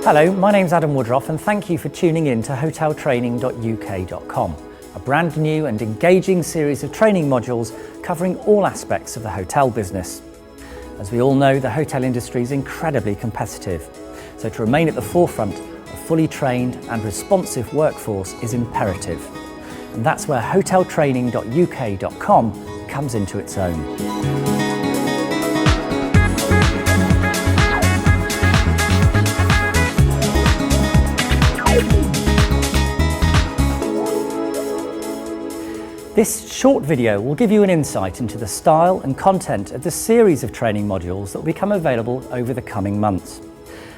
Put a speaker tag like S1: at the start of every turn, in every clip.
S1: Hello, my name's Adam Woodruff and thank you for tuning in to hoteltraining.uk.com, a brand new and engaging series of training modules covering all aspects of the hotel business. As we all know, the hotel industry is incredibly competitive, so to remain at the forefront, a fully trained and responsive workforce is imperative. And that's where hoteltraining.uk.com comes into its own. This short video will give you an insight into the style and content of the series of training modules that will become available over the coming months.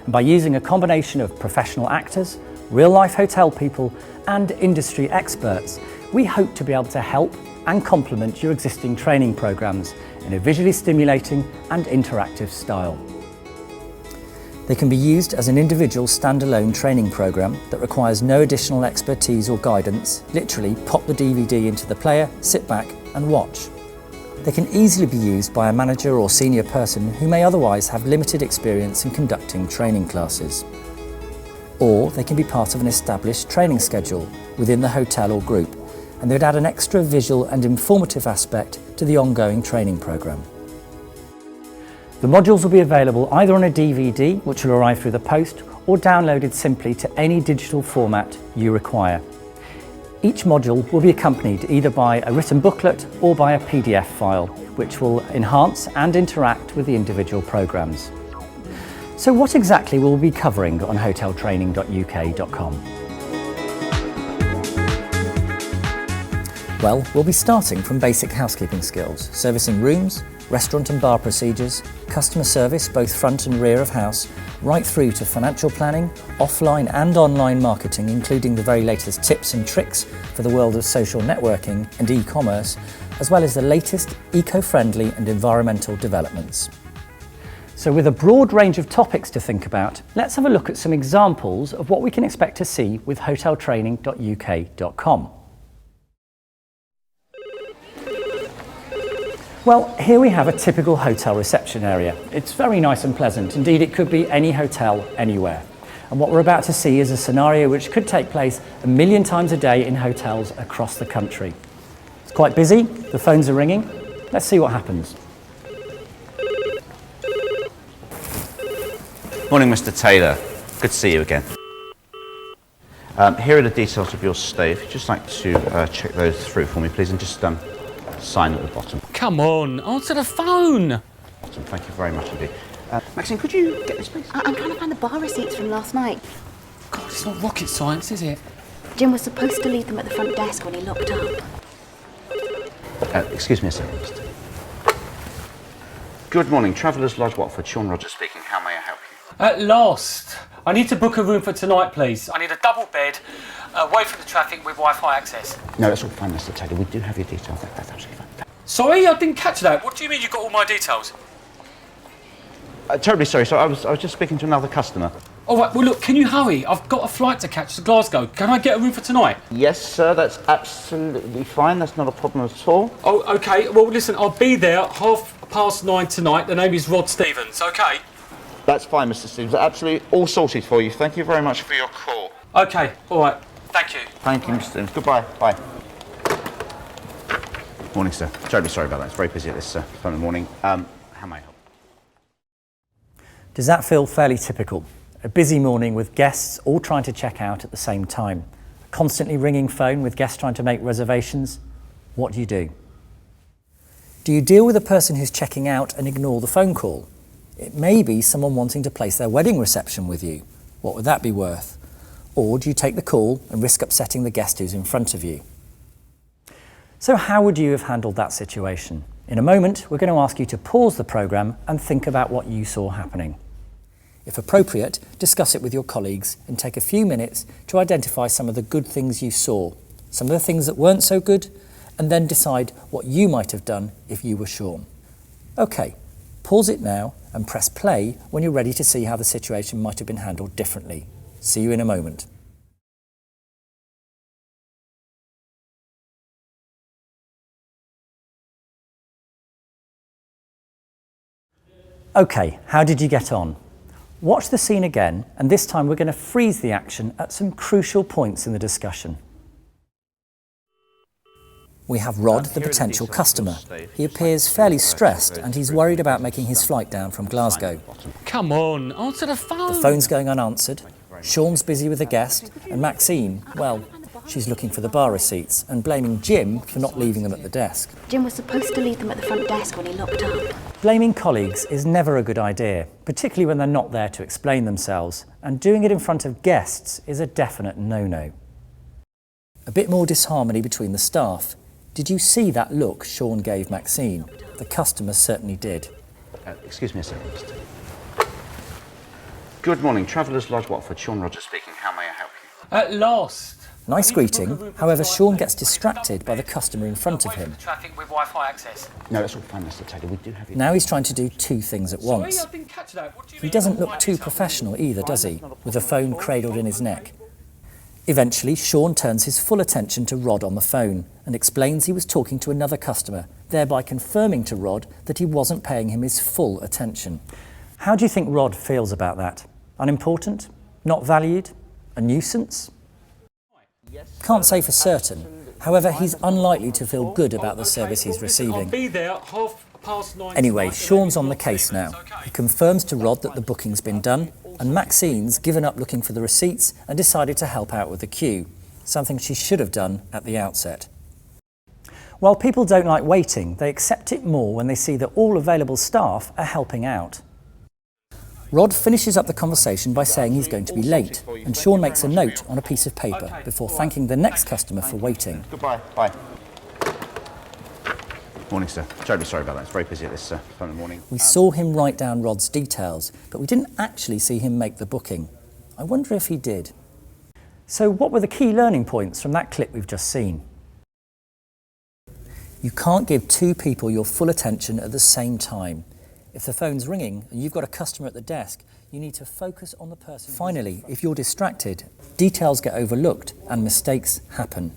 S1: And by using a combination of professional actors, real-life hotel people and industry experts, we hope to be able to help and complement your existing training programs in a visually stimulating and interactive style. They can be used as an individual standalone training program that requires no additional expertise or guidance. Literally pop the DVD into the player, sit back and watch. They can easily be used by a manager or senior person who may otherwise have limited experience in conducting training classes. Or they can be part of an established training schedule within the hotel or group, and they would add an extra visual and informative aspect to the ongoing training program. The modules will be available either on a DVD, which will arrive through the post, or downloaded simply to any digital format you require. Each module will be accompanied either by a written booklet or by a PDF file, which will enhance and interact with the individual programs. So what exactly will we be covering on hoteltraining.uk.com? Well, we'll be starting from basic housekeeping skills, servicing rooms, restaurant and bar procedures, customer service both front and rear of house, right through to financial planning, offline and online marketing, including the very latest tips and tricks for the world of social networking and e-commerce, as well as the latest eco-friendly and environmental developments. So with a broad range of topics to think about, let's have a look at some examples of what we can expect to see with hoteltraining.uk.com. Well, here we have a typical hotel reception area. It's very nice and pleasant. Indeed, it could be any hotel, anywhere. And what we're about to see is a scenario which could take place 1 million times a day in hotels across the country. It's quite busy, the phones are ringing. Let's see what happens.
S2: Morning, Mr. Taylor. Good to see you again. Here are the details of your stay. If you'd just like to check those through for me, please, and just sign at the bottom.
S3: Come on, answer the phone.
S2: Awesome, thank you very much indeed. Maxine, could you get this, please?
S4: I'm trying to find the bar receipts from last night.
S3: God, it's not rocket science, is it?
S4: Jim was supposed to leave them at the front desk when he locked up.
S2: Excuse me a second, Mr. Good morning, Travellers Lodge, Watford. Sean Rogers speaking. How may I help you?
S3: At last. I need to book a room for tonight, please. I need a double bed, away from the traffic with Wi-Fi access.
S2: No, that's all fine, Mr. Taylor. We do have your details. That's absolutely fine.
S3: Sorry, I didn't catch that. What do you mean you got all my details?
S2: Terribly sorry. So I was just speaking to another customer.
S3: All right, well, look, can you hurry? I've got a flight to catch to Glasgow. Can I get a room for tonight?
S2: Yes, sir. That's absolutely fine. That's not a problem at all.
S3: Oh, OK. Well, listen, I'll be there 9:30 tonight. The name is Rod Stevens, OK?
S2: That's fine, Mr. Stevens. Absolutely all sorted for you. Thank you very much for your call.
S3: OK, all right. Thank you.
S2: Thank you, Mr. Stevens. Goodbye. Bye. Morning, sir. Terribly sorry about that. It's very busy at this time of the morning. How may I help?
S1: Does that feel fairly typical? A busy morning with guests all trying to check out at the same time. A constantly ringing phone with guests trying to make reservations. What do you do? Do you deal with a person who's checking out and ignore the phone call? It may be someone wanting to place their wedding reception with you. What would that be worth? Or do you take the call and risk upsetting the guest who's in front of you? So how would you have handled that situation? In a moment, we're going to ask you to pause the programme and think about what you saw happening. If appropriate, discuss it with your colleagues and take a few minutes to identify some of the good things you saw, some of the things that weren't so good, and then decide what you might have done if you were Sean. OK, pause it now and press play when you're ready to see how the situation might have been handled differently. See you in a moment. OK, how did you get on? Watch the scene again, and this time we're going to freeze the action at some crucial points in the discussion. We have Rod, the potential customer. He appears fairly stressed and he's worried about making his flight down from Glasgow.
S3: Come on, answer the phone.
S1: The phone's going unanswered, Sean's busy with a guest, and Maxine, well, she's looking for the bar receipts and blaming Jim for not leaving them at the desk.
S4: Jim was supposed to leave them at the front desk when he locked up.
S1: Blaming colleagues is never a good idea, particularly when they're not there to explain themselves, and doing it in front of guests is a definite no-no. A bit more disharmony between the staff. Did you see that look Sean gave Maxine? The customer certainly did.
S2: Excuse me a second. Good morning, Travellers Lodge Watford. Sean Rogers speaking. How may I help you?
S3: At last.
S1: Nice greeting, however Sean gets distracted by the customer in front of him.
S3: Traffic with Wi-Fi access.
S2: No, that's all fine, Mr. Taylor. We do have you.
S1: Now he's trying to do two things at once.
S3: Sorry, I didn't catch that. What do you
S1: He
S3: mean?
S1: doesn't look too professional either, does he? With the phone cradled in his neck. Eventually, Sean turns his full attention to Rod on the phone and explains he was talking to another customer, thereby confirming to Rod that he wasn't paying him his full attention. How do you think Rod feels about that? Unimportant? Not valued? A nuisance? Can't say for certain. However, he's unlikely to feel good about the service he's
S3: I'll
S1: receiving.
S3: be there at 9:30.
S1: Anyway, Sean's on the case now. He confirms to Rod that the booking's been done, and Maxine's given up looking for the receipts and decided to help out with the queue, something she should have done at the outset. While people don't like waiting, they accept it more when they see that all available staff are helping out. Rod finishes up the conversation by saying he's going to be late, and Sean makes a note on a piece of paper before thanking the next customer for waiting.
S2: Goodbye. Bye. Morning, sir. Terribly sorry about that. It's very busy at this time of the morning.
S1: We saw him write down Rod's details, but we didn't actually see him make the booking. I wonder if he did. So what were the key learning points from that clip we've just seen? You can't give two people your full attention at the same time. If the phone's ringing and you've got a customer at the desk, you need to focus on the person. Finally, if you're distracted, details get overlooked and mistakes happen.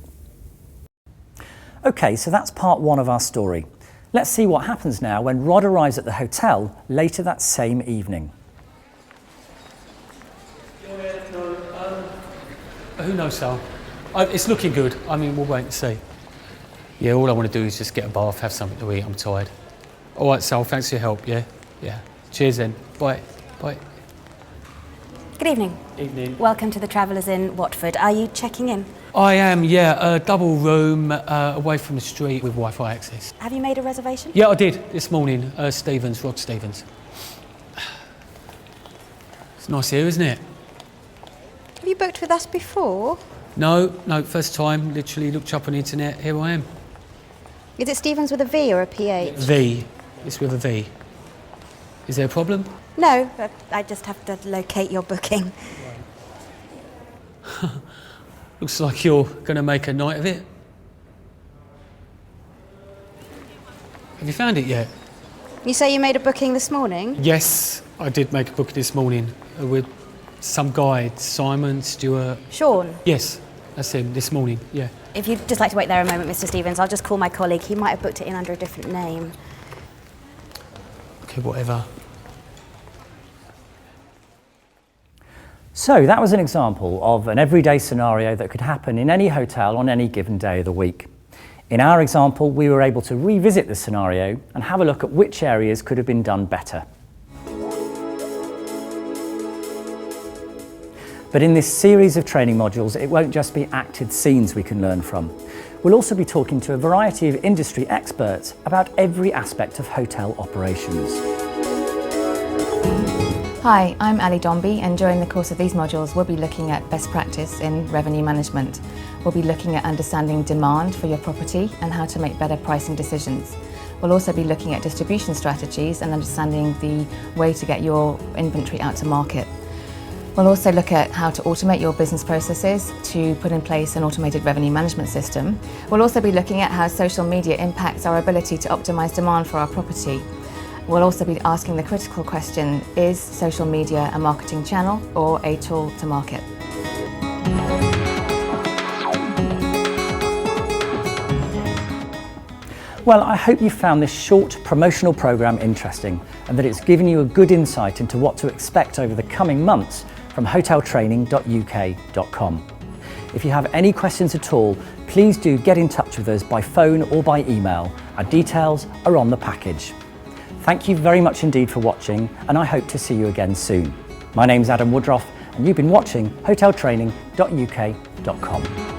S1: Okay, so that's part one of our story. Let's see what happens now when Rod arrives at the hotel later that same evening.
S3: Who knows, Sal? It's looking good. I mean, we'll wait and see. Yeah, all I want to do is just get a bath, have something to eat. I'm tired. All right, Sal, thanks for your help, yeah? Yeah. Cheers then. Bye. Bye.
S4: Good evening.
S3: Evening.
S4: Welcome to the Travellers Inn, Watford. Are you checking in?
S3: I am, yeah. A double room away from the street with Wi-Fi access.
S4: Have you made a reservation?
S3: Yeah, I did this morning. Rod Stevens. It's nice here, isn't it?
S5: Have you booked with us before?
S3: No, first time. Literally looked up on the internet. Here I am.
S5: Is it Stevens with a V or a PH?
S3: V. It's with a V. Is there a problem?
S5: No, I just have to locate your booking.
S3: Looks like you're going to make a night of it. Have you found it yet?
S5: You say you made a booking this morning?
S3: Yes, I did make a booking this morning with some guy, Simon Stewart.
S5: Sean?
S3: Yes, that's him, this morning, yeah.
S4: If you'd just like to wait there a moment, Mr. Stevens, I'll just call my colleague. He might have booked it in under a different name.
S3: Okay, whatever.
S1: So that was an example of an everyday scenario that could happen in any hotel on any given day of the week. In our example, we were able to revisit the scenario and have a look at which areas could have been done better. But in this series of training modules, it won't just be acted scenes we can learn from. We'll also be talking to a variety of industry experts about every aspect of hotel operations.
S6: Hi, I'm Ali Dombey, and during the course of these modules we'll be looking at best practice in revenue management. We'll be looking at understanding demand for your property and how to make better pricing decisions. We'll also be looking at distribution strategies and understanding the way to get your inventory out to market. We'll also look at how to automate your business processes to put in place an automated revenue management system. We'll also be looking at how social media impacts our ability to optimise demand for our property. We'll also be asking the critical question, is social media a marketing channel or a tool to market?
S1: Well, I hope you found this short promotional programme interesting and that it's given you a good insight into what to expect over the coming months from hoteltraining.uk.com. If you have any questions at all, please do get in touch with us by phone or by email. Our details are on the package. Thank you very much indeed for watching, and I hope to see you again soon. My name's Adam Woodruff, and you've been watching hoteltraining.uk.com.